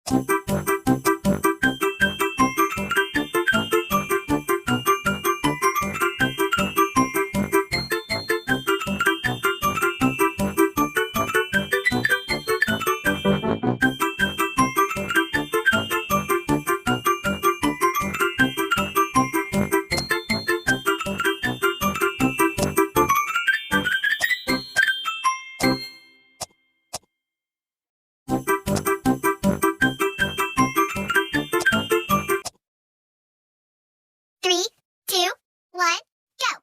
Three, two, one, go!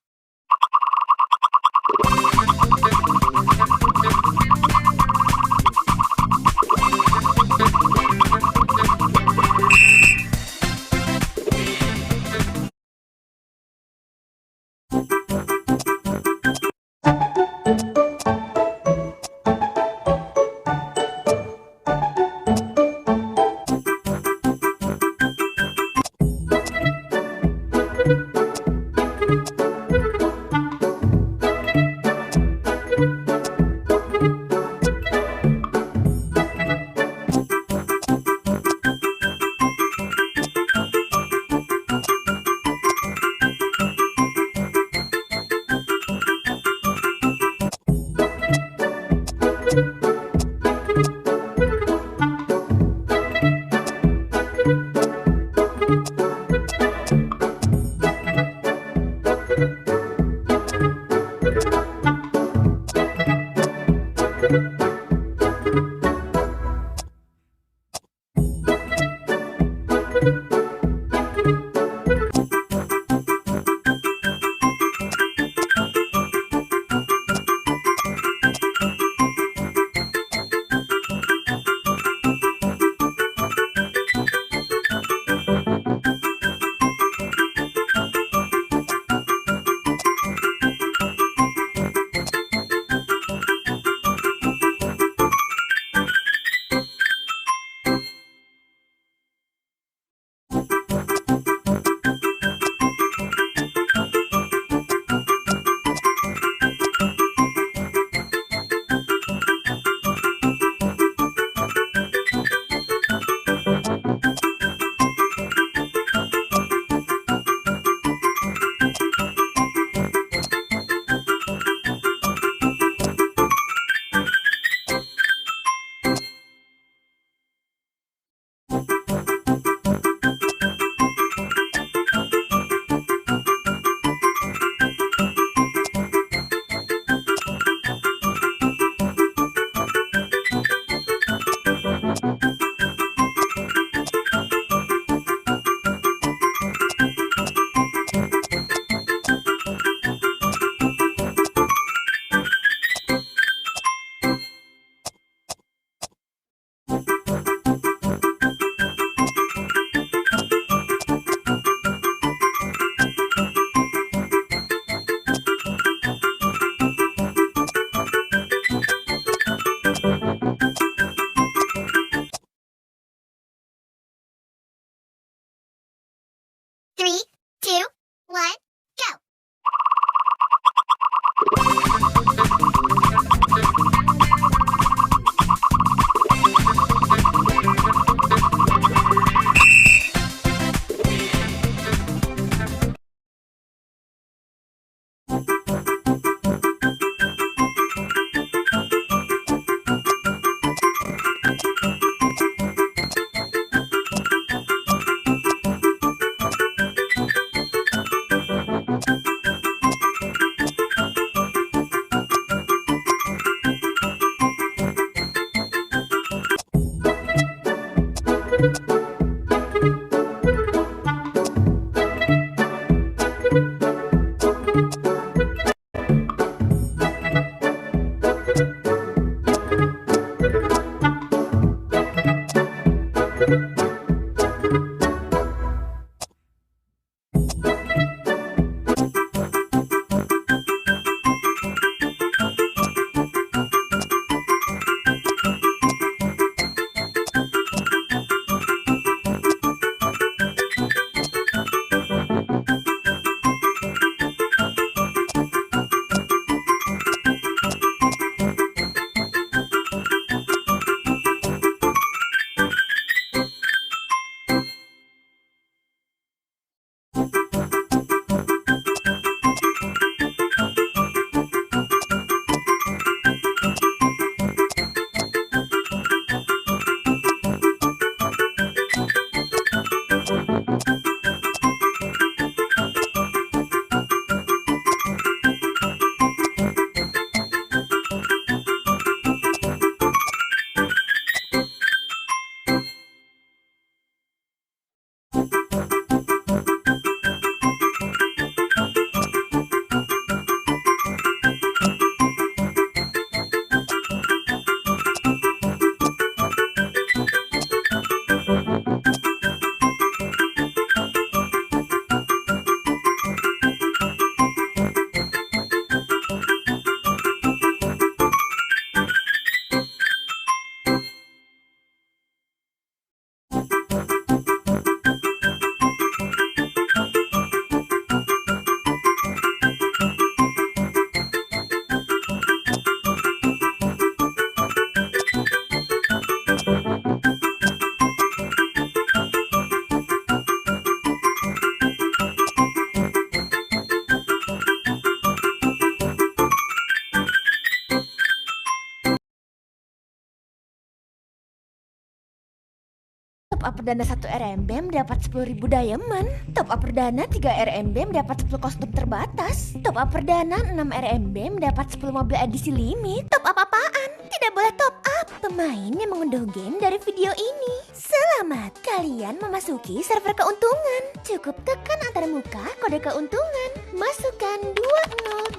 up perdana 1 RMB mendapat 10.000 diamond. Top up perdana 3 RMB mendapat 10 kostum terbatas. Top up perdana 6 RMB mendapat 10 mobil edisi limit. Top up apaan? Tidak boleh top up. Pemain yang mengunduh game dari video ini, selamat, kalian memasuki server keuntungan. Cukup tekan antar muka kode keuntungan. Masukkan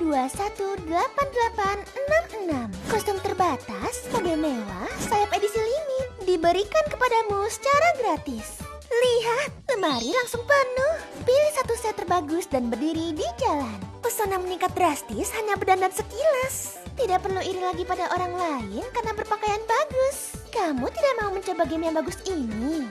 20218866. Kostum terbatas, mobil mewah, sayap edisi limit diberikan kepadamu secara gratis. Lihat, lemari langsung penuh. Pilih satu set terbagus dan berdiri di jalan. Pesona meningkat drastis hanya berdandan sekilas. Tidak perlu iri lagi pada orang lain karena berpakaian bagus. Kamu tidak mau mencoba game yang bagus ini?